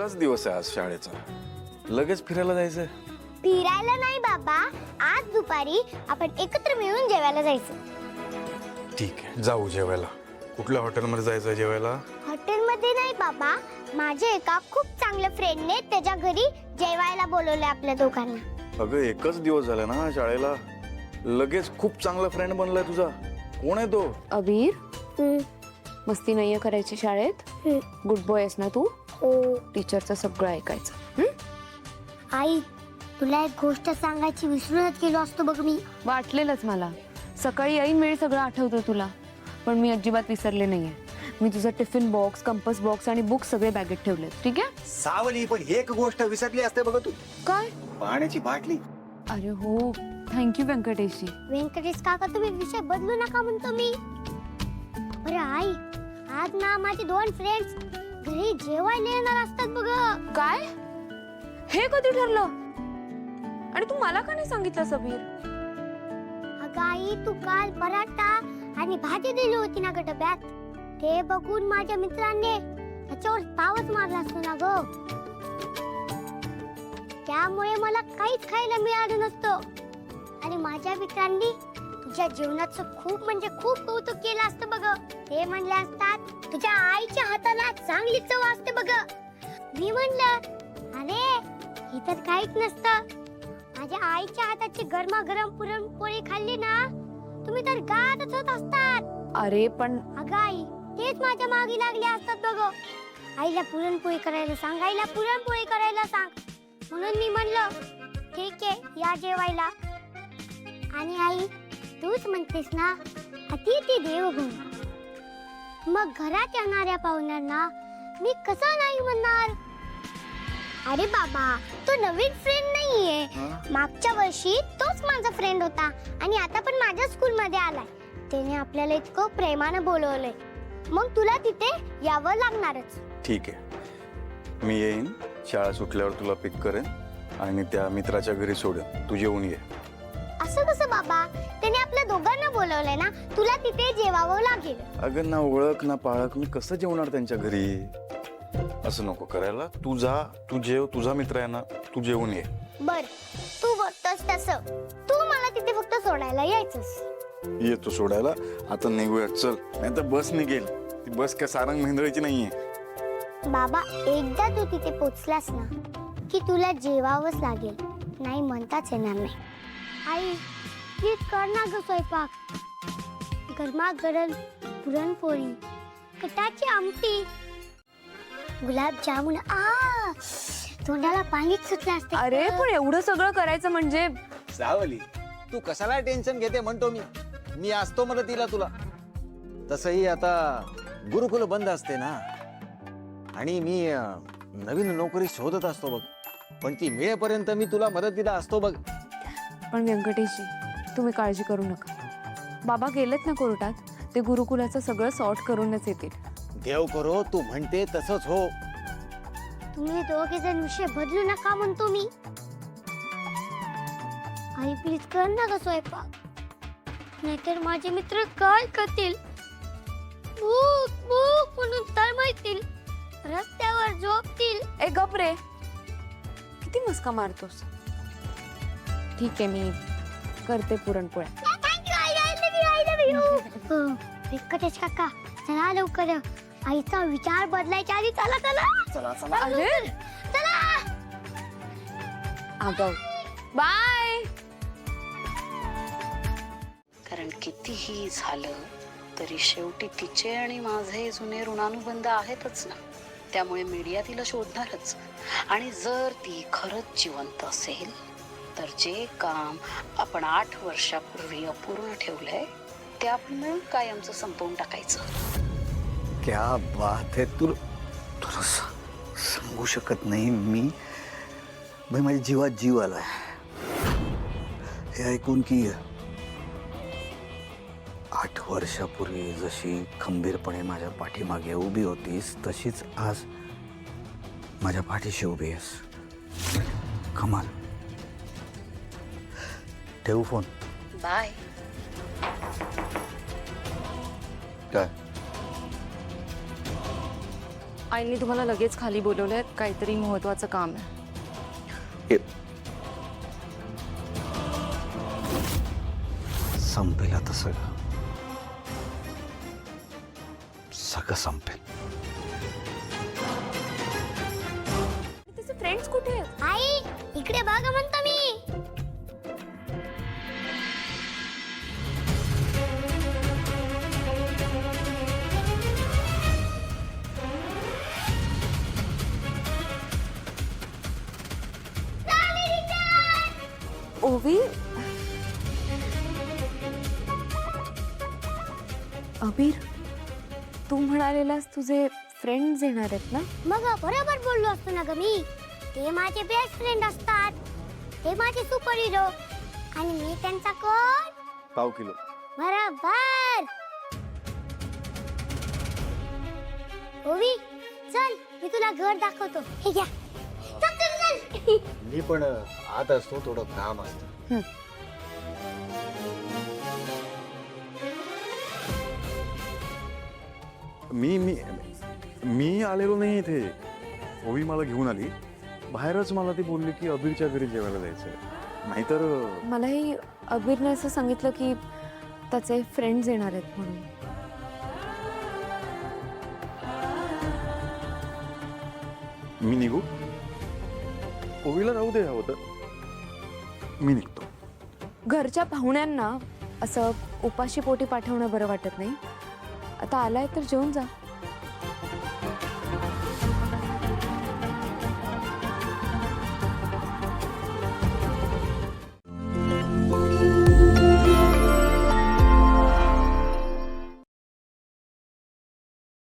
पहिलाच दिवस आहे आज शाळेचा, लगेच फिरायला जायचंय? फिरायला नाही बाबा, आज दुपारी आपण एकत्र मिळून जेवायला जायचं. ठीक आहे, जाऊ जेवायला. कुठल्या हॉटेलमध्ये जायचं जेवायला? हॉटेलमध्ये नाही बाबा, माझ्या एका खूप चांगल्या फ्रेंडने त्याच्या घरी जेवायला बोलवले आपल्या दोघांना. अगं एकच दिवस झाला ना शाळेला, लगेच खूप चांगला फ्रेंड बनलाय तुझा. कोण आहे तो? अबीर, मस्ती नाहीये करायची शाळेत. गुड बॉय आहेस ना तू? हो. टीचरचं सगळं ऐकायचं. आई, तुला एक गोष्ट सांगायची विसरूनच गेलो असतो बघ मी. वाटलेलंच मला. सकाळी ऐन वेळी सगळं आठवतं तुला, पण मी अजिबात विसरले नाहीये. मी तुझा टिफिन बॉक्स, कंपस बॉक्स आणि बुक सगळे बॅगेत ठेवलेत. ठीक आहे? सावली, पण एक गोष्ट विसरली असते बघ तू. काय? पाण्याची बाटली. अरे हो, थँक्यू व्यंकटेशजी. व्यंकटेश काका, तुम्ही विषय बदलू नका म्हणतो मी. अरे आई, आज ना माझे 2 फ्रेंड्स घरी जेवायला येणार असतात बघ. काय? हे कधी ठरलं? आणि तू मला का नाही सांगितलं सबीर? अगं आई, तू काल पराठा आणि भाजी दिली होती ना ग डब्यात, ते बघून माझ्या मित्रांनी त्याच्यावर तावच मारला असतो ना ग. त्यामुळे मला काहीच खायला मिळालं नसतं. आणि माझ्या मित्रांनी तुझ्या जेवणाचं खूप म्हणजे खूप कौतुक केलं असतं बघ. ते म्हणले असतात, तुझ्या आईच्या हाताला चांगली चव असते बघ. मी म्हणलं, अरे इतर काहीच नसतं. माझ्या आईच्या हाताची गरमागरम पुरणपोळी खाल्ली ना, तुम्ही तर गातच होत असतात. अरे पण अगं आई, तेच माझ्या मागे लागले असतात बघ. आईला पुरणपोळी करायला सांग, आईला पुरणपोळी करायला सांग. म्हणून मी म्हणलं, ठीक आहे, या जेवायला. आणि आई, तूच म्हणतेस ना, अतिथी देवो भव. मग घरात येणाऱ्या पाहुण्यांना मी कसं नाही म्हणणार? अरे बाबा, तो नवीन फ्रेंड नाहीये. मागच्या वर्षी तोच माझा फ्रेंड होता आणि आता पण माझ्या स्कूल मध्ये आलाय. त्याने आपल्याला इतकं प्रेमानं बोलवलंय, मग तुला तिथे यावं लागणारच. ठीक आहे, मी येईन. शाळा सुटल्यावर तुला पिक करेन आणि त्या मित्राच्या घरी सोडेन. तू जेवून ये. असं कसं बाबा? त्याने आपल्या दोघांना बोलवलंय ना, तुला तिथे जेवावं लागेल. अगं ना ओळख ना पाळख, मी कसं जेवणार त्यांच्या घरी? असं नको करायला. तू जा, तू जेव. तुझा मित्र आहे ना, तू जेवून ये. बर, तू बघतोस तसं. तू मला तिथे फक्त सोडायला यायचंस. येतो सोडायला. आता निघूया, चल. नाही तर बस निघेल. ती बस काय सारंग मेंढरायची नाहीये. बाबा, एकदा तू तिथे पोचलास ना की तुला जेवावंच लागेल, नाही म्हणताच येणार नाही. आई, प्लीज कर ना ग स्वयंपाक. गरमागरम पुरणपोळी, कटाची आमटी, गुलाबजामुन. तोंडाला पाणीच सुटलं असतं. अरे पण एवढं सगळं करायचं म्हणजे? सावली, तू कशाला टेन्शन घेते म्हणतो मी असतो मदतीला तुला. तसंही आता गुरुकुल बंद असते ना, आणि मी नवीन नोकरी शोधत असतो बघ. पण ती मिळेपर्यंत मी तुला मदतीला असतो बघ. पण व्यंकटेशजी, तुम्ही काळजी करू नका. बाबा गेलेत ना कोर्टात, ते गुरुकुलाचं सगळं सॉर्ट करूनच येतील. देव करो तू म्हणते तसंच हो. तुम्ही दोघे जण विषय बदलू नका म्हणतो मी. आई, प्लीज कर ना ग स्वयंपाक, नाहीतर माझे मित्र काय करतील? भूक भूक म्हणून तळमळतील, रस्त्यावर झोपतील. ए गप रे, किती मस्का मारतोस. ठीक आहे, मी करते पुरणपोळ्या. थँक्यू आई, आय लव्ह यू. व्यंकटेश काका, चला लवकर. आईचा विचार बदलायच्या आधी चला चला चला चला. अरे चला. आगाऊ. बाय. कारण कितीही झालं तरी शेवटी तिचे आणि माझे जुने ऋणानुबंध आहेतच ना. त्यामुळे मीडिया तिला शोधणारच. आणि जर ती खरंच जिवंत असेल तर जे काम आपण 8 वर्षापूर्वी अपूर्ण ठेवलंय ते आपण मिळून कायमचं संपवून टाकायचं. क्या बात है. तुला सांगू शकत नाही मी. माझ्या जीवात जीव आलाय हे ऐकून की 8 वर्षापूर्वी जशी खंबीरपणे माझ्या पाठीमागे उभी होतीस, तशीच आज माझ्या पाठीशी उभी आहेस. कमाल. ठेवू फोन. बाय. काय? आईने तुम्हाला लगेच खाली बोलवलंय, काहीतरी महत्वाचं काम आहे. संपेल आता सगळं सगळं संपेल. तिचे फ्रेंड्स कुठे आहेत? आई इकडे बघ म्हणतो मी. ओवी, अबीर, तू म्हणालेलास तुझे फ्रेंड्स येणार आहेत ना? मग बरोबर बोललो असतो ना ग मी. ते माझे बेस्ट फ्रेंड असतात, ते माझे सुपर हिरो आणि मी त्यांचा कोण? पाव किलो. बरोबर. ओवी चल मी तुला घर दाखवतो. हे घ्या. चल चल चल. मी पण आत असतो, थोडं काम असतं. मी मी मी आलेलो नाही इथे. ओवी मला घेऊन आली. बाहेरच मला ती बोलली की अबीरच्या घरी जेवायला जायचंय. नाहीतर मलाही अबीरने असं सांगितलं की त्याचे फ्रेंड्स येणार आहेत म्हणून. मी निघू? ओवीला राहू दे हवं तर. मी निघतो. घरच्या पाहुण्यांना असं उपाशी पोटी पाठवणं बरं वाटत नाही. आता आलाय तर जेवून जा.